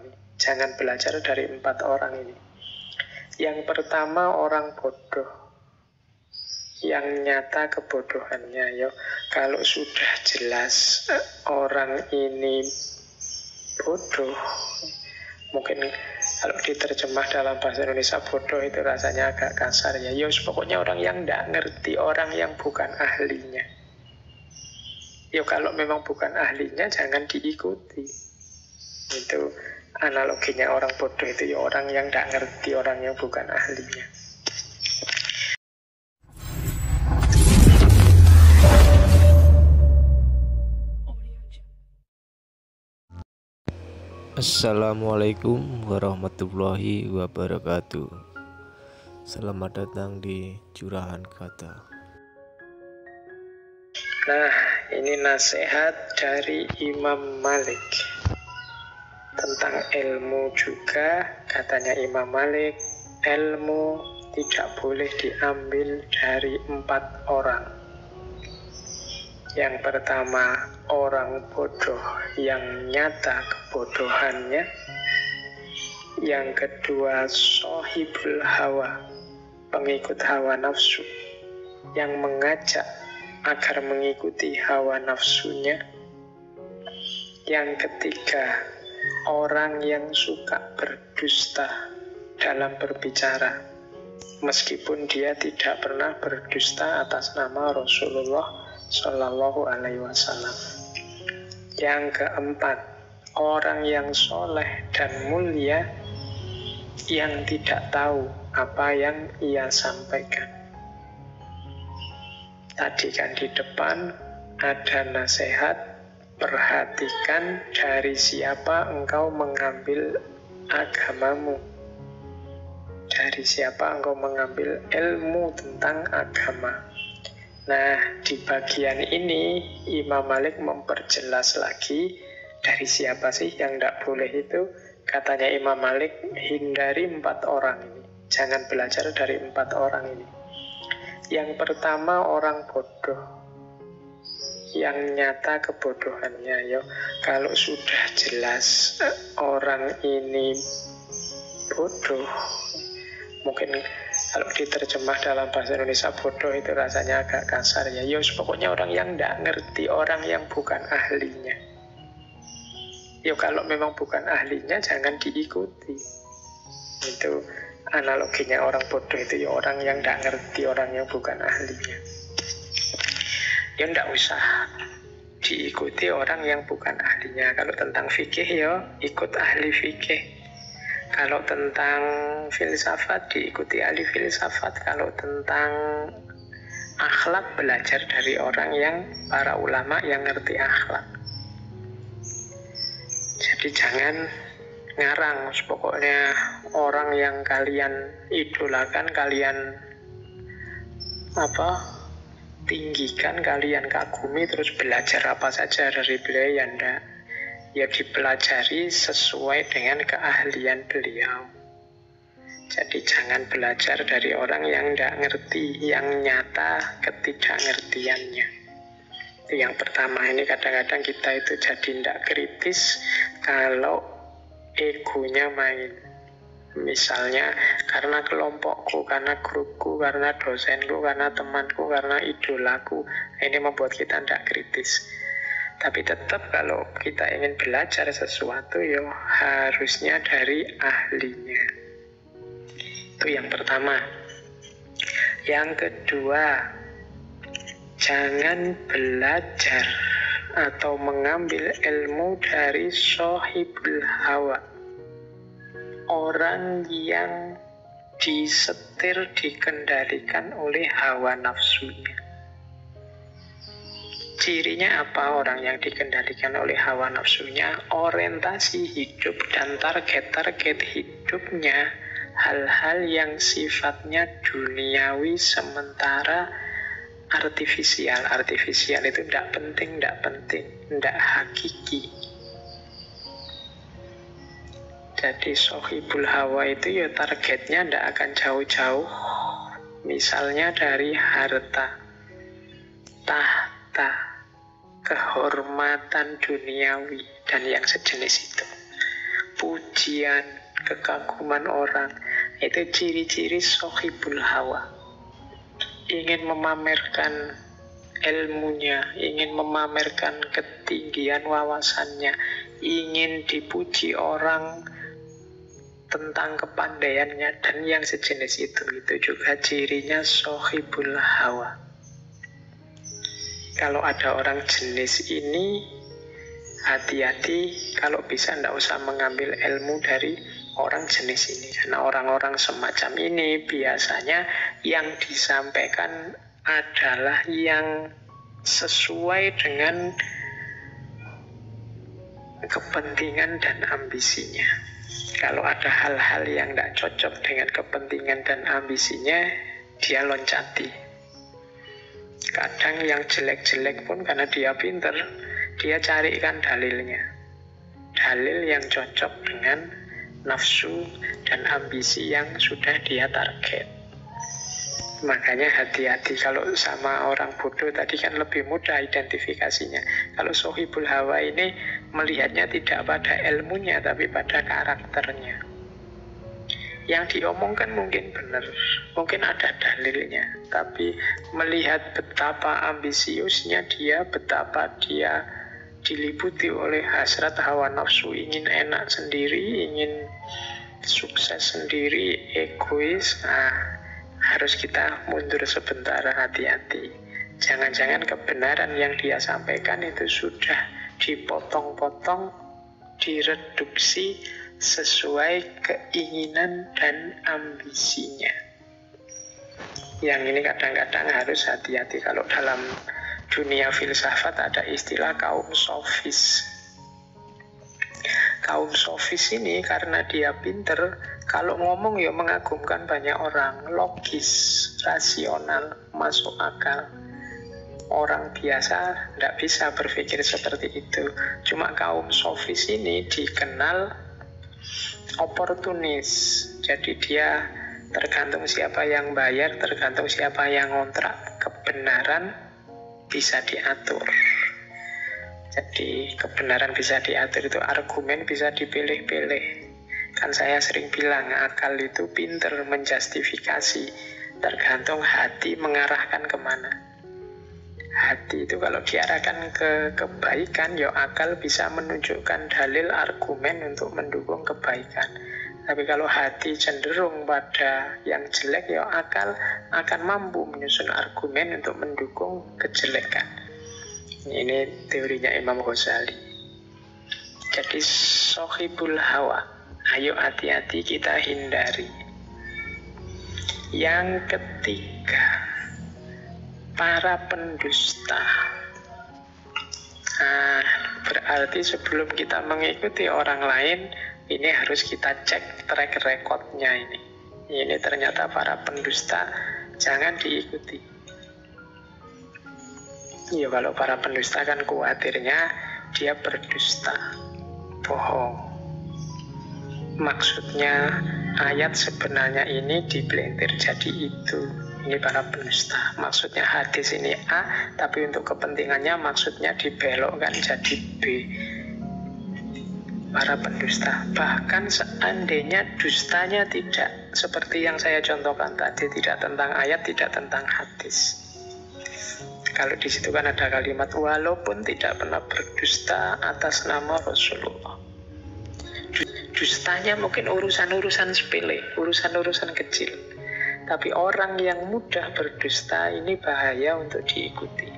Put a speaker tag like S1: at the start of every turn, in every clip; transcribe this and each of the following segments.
S1: ini. Jangan belajar dari 4 orang ini. Yang pertama orang bodoh, yang nyata kebodohannya. Kalau sudah jelas orang ini bodoh, mungkin kalau diterjemah dalam bahasa Indonesia bodoh itu rasanya agak kasar ya. Pokoknya orang yang tidak ngerti, orang yang bukan ahlinya. Kalau memang bukan ahlinya jangan diikuti. Itu analoginya orang bodoh itu orang yang tidak ngerti, orang yang bukan ahlinya.
S2: Assalamualaikum warahmatullahi wabarakatuh. Selamat datang di Curahan Kata.
S1: Nah, ini nasihat dari Imam Malik tentang ilmu juga. Katanya Imam Malik, ilmu tidak boleh diambil dari 4 orang. Yang pertama, orang bodoh yang nyata kebodohannya. Yang kedua, sohibul hawa, pengikut hawa nafsu, yang mengajak agar mengikuti hawa nafsunya. Yang ketiga, orang yang suka berdusta dalam berbicara, meskipun dia tidak pernah berdusta atas nama Rasulullah Shallallahu Alaihi Wasallam. Yang keempat, orang yang soleh dan mulia yang tidak tahu apa yang ia sampaikan. Tadi kan di depan ada nasihat, perhatikan dari siapa engkau mengambil agamamu, dari siapa engkau mengambil ilmu tentang agama. Nah, di bagian ini Imam Malik memperjelas lagi dari siapa sih yang tidak boleh itu. Katanya Imam Malik, hindari 4 orang ini. Jangan belajar dari 4 orang ini. Yang pertama orang bodoh, yang nyata kebodohannya. Kalau sudah jelas orang ini bodoh, mungkin kalau diterjemah dalam bahasa Indonesia bodoh itu rasanya agak kasar ya. Pokoknya orang yang tidak ngerti, orang yang bukan ahlinya. Kalau memang bukan ahlinya jangan diikuti. Itu analoginya orang bodoh itu orang yang tidak ngerti, orang yang bukan ahlinya. Tidak usah diikuti orang yang bukan ahlinya. Kalau tentang fikih ikut ahli fikih. Kalau tentang filsafat diikuti ahli filsafat. Kalau tentang akhlak belajar dari orang yang para ulama yang ngerti akhlak. Jadi jangan ngarang. Pokoknya orang yang kalian idolakan, kalian tinggikan, kalian kagumi, terus belajar apa saja dari beliau, ya enggak. Ya dipelajari sesuai dengan keahlian beliau. Jadi jangan belajar dari orang yang tidak ngerti, yang nyata ketidakngertiannya. Itu yang pertama. Ini kadang-kadang kita itu jadi tidak kritis kalau egonya main. Misalnya karena kelompokku, karena grupku, karena dosenku, karena temanku, karena idolaku. Ini membuat kita tidak kritis. Tapi tetap kalau kita ingin belajar sesuatu harusnya dari ahlinya. Itu yang pertama. Yang kedua, jangan belajar atau mengambil ilmu dari sohibul hawa, orang yang disetir, dikendalikan oleh hawa nafsunya. Cirinya apa orang yang dikendalikan oleh hawa nafsunya? Orientasi hidup dan target-target hidupnya hal-hal yang sifatnya duniawi, sementara artifisial. Artifisial itu tidak penting, tidak hakiki. Jadi sohibul hawa itu targetnya tidak akan jauh-jauh. Misalnya dari harta, tahta, kehormatan duniawi dan yang sejenis itu, puji pujian, kekaguman orang. Itu ciri-ciri sohibul hawa. Ingin memamerkan ilmunya, ingin memamerkan ketinggian wawasannya, ingin dipuji orang tentang kepandaiannya, dan yang sejenis itu juga cirinya sohibul hawa. Kalau ada orang jenis ini, hati-hati, kalau bisa tidak usah mengambil ilmu dari orang jenis ini. Karena orang-orang semacam ini biasanya yang disampaikan adalah yang sesuai dengan kepentingan dan ambisinya. Kalau ada hal-hal yang tidak cocok dengan kepentingan dan ambisinya, dia loncati. Kadang yang jelek-jelek pun karena dia pinter, dia carikan dalilnya. Dalil yang cocok dengan nafsu dan ambisi yang sudah dia target. Makanya hati-hati kalau sama orang bodoh tadi kan lebih mudah identifikasinya. Kalau sohibul hawa ini melihatnya tidak pada ilmunya tapi pada karakternya. Yang diomongkan mungkin benar, mungkin ada dalilnya, tapi melihat betapa ambisiusnya dia, betapa dia diliputi oleh hasrat hawa nafsu, ingin enak sendiri, ingin sukses sendiri, egois, harus kita mundur sebentar, hati-hati. Jangan-jangan kebenaran yang dia sampaikan itu sudah dipotong-potong, direduksi sesuai keinginan dan ambisinya. Yang ini kadang-kadang harus hati-hati. Kalau dalam dunia filsafat ada istilah kaum sofis. Kaum sofis ini karena dia pinter, kalau ngomong ya mengagumkan banyak orang, logis, rasional, masuk akal. Orang biasa tidak bisa berpikir seperti itu. Cuma kaum sofis ini dikenal oportunis. Jadi dia tergantung siapa yang bayar, tergantung siapa yang ngontrak. Kebenaran bisa diatur. Jadi kebenaran bisa diatur itu, argumen bisa dipilih-pilih. Kan saya sering bilang akal itu pinter menjustifikasi, tergantung hati mengarahkan kemana. Hati itu kalau diarahkan ke kebaikan, ya akal bisa menunjukkan dalil argumen untuk mendukung kebaikan. Tapi kalau hati cenderung pada yang jelek, ya akal akan mampu menyusun argumen untuk mendukung kejelekan. Ini teorinya Imam Ghazali. Jadi sohibul hawa, ayo hati-hati kita hindari. Yang ketiga, para pendusta. Berarti sebelum kita mengikuti orang lain, ini harus kita cek track recordnya ini. Ini ternyata para pendusta, jangan diikuti. Ya kalau para pendusta kan khawatirnya dia berdusta, bohong. Maksudnya ayat sebenarnya ini dipelintir jadi itu. Ini para pendusta. Maksudnya hadis ini A, tapi untuk kepentingannya maksudnya dibelokkan jadi B. Para pendusta. Bahkan seandainya dustanya tidak seperti yang saya contohkan tadi, tidak tentang ayat, tidak tentang hadis. Kalau di situ kan ada kalimat walaupun tidak pernah berdusta atas nama Rasulullah. Dustanya mungkin urusan-urusan sepele, urusan-urusan kecil. Tapi orang yang mudah berdusta ini bahaya untuk diikuti.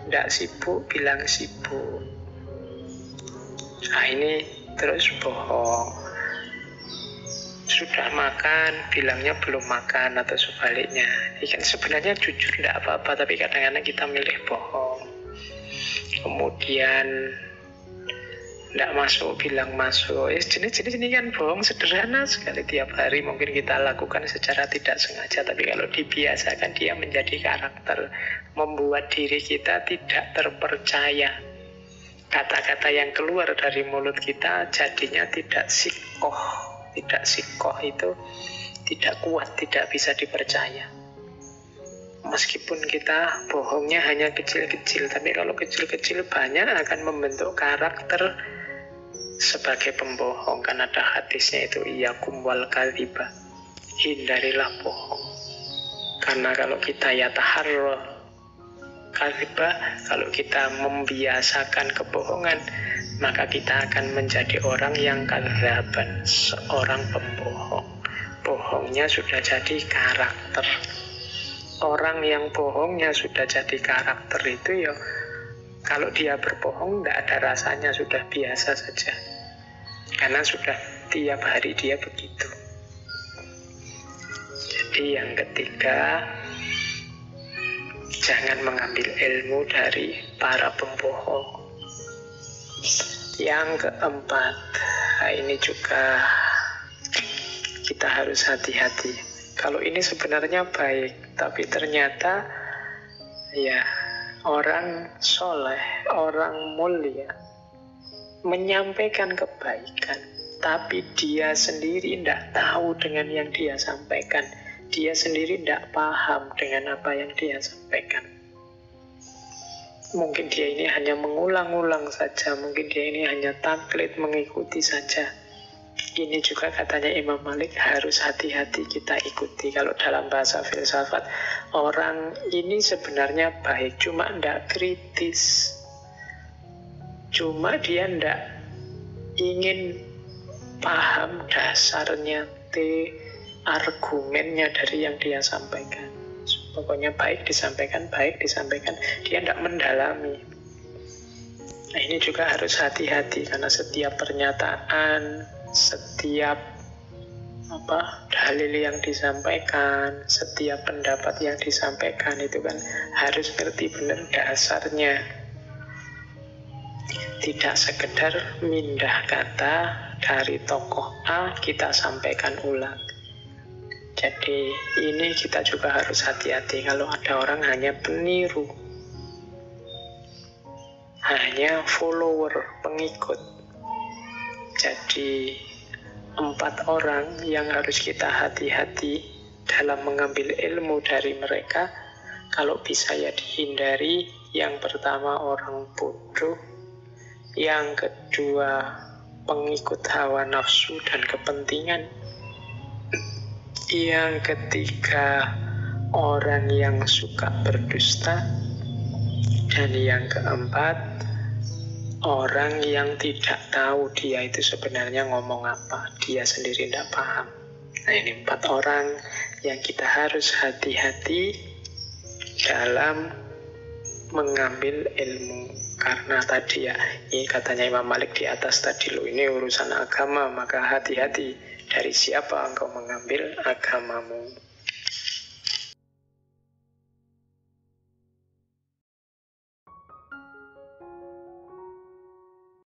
S1: Tidak sibuk, bilang sibuk. Ini terus bohong. Sudah makan, bilangnya belum makan, atau sebaliknya. Ini kan sebenarnya jujur tidak apa-apa, tapi kadang-kadang kita milih bohong. Kemudian tidak masuk, bilang masuk. Jenis-jenis ini kan bohong sederhana sekali tiap hari. Mungkin kita lakukan secara tidak sengaja, tapi kalau dibiasakan dia menjadi karakter, membuat diri kita tidak terpercaya. Kata-kata yang keluar dari mulut kita jadinya tidak sikoh. Tidak sikoh itu tidak kuat, tidak bisa dipercaya. Meskipun kita bohongnya hanya kecil-kecil, tapi kalau kecil-kecil banyak akan membentuk karakter sebagai pembohong. Kan ada hadisnya itu, iyyakum wal kadhiba, hindarilah bohong. Karena kalau kita yataharra kadhiba, kalau kita membiasakan kebohongan, maka kita akan menjadi orang yang kadzaban, seorang pembohong. Bohongnya sudah jadi karakter. Orang yang bohongnya sudah jadi karakter itu ya, kalau dia berbohong tidak ada rasanya, sudah biasa saja. Karena sudah tiap hari dia begitu. Jadi yang ketiga, jangan mengambil ilmu dari para pembohong. Yang keempat, ini juga kita harus hati-hati. Kalau ini sebenarnya baik, tapi ternyata ya orang soleh, orang mulia menyampaikan kebaikan, tapi dia sendiri tidak tahu dengan yang dia sampaikan. Dia sendiri tidak paham dengan apa yang dia sampaikan. Mungkin dia ini hanya mengulang-ulang saja, mungkin dia ini hanya taklid, mengikuti saja. Ini juga katanya Imam Malik harus hati-hati kita ikuti. Kalau dalam bahasa filsafat, orang ini sebenarnya baik, cuma tidak kritis. Cuma dia tidak ingin paham dasarnya, argumennya dari yang dia sampaikan. Pokoknya baik disampaikan, dia tidak mendalami. Nah, ini juga harus hati-hati, karena setiap pernyataan, setiap dalil yang disampaikan, setiap pendapat yang disampaikan itu kan harus ngerti benar dasarnya. Tidak sekedar mindah kata dari tokoh A kita sampaikan ulang. Jadi ini kita juga harus hati-hati kalau ada orang hanya peniru, hanya follower, pengikut. Jadi 4 orang yang harus kita hati-hati dalam mengambil ilmu dari mereka. Kalau bisa ya dihindari. Yang pertama orang bodoh, yang kedua pengikut hawa nafsu dan kepentingan, yang ketiga orang yang suka berdusta, dan yang keempat orang yang tidak tahu dia itu sebenarnya ngomong apa, dia sendiri tidak paham. Nah, ini 4 orang yang kita harus hati-hati dalam mengambil ilmu. Karena tadi ya, ini katanya Imam Malik di atas tadi loh, ini urusan agama, maka hati-hati dari siapa engkau mengambil agamamu.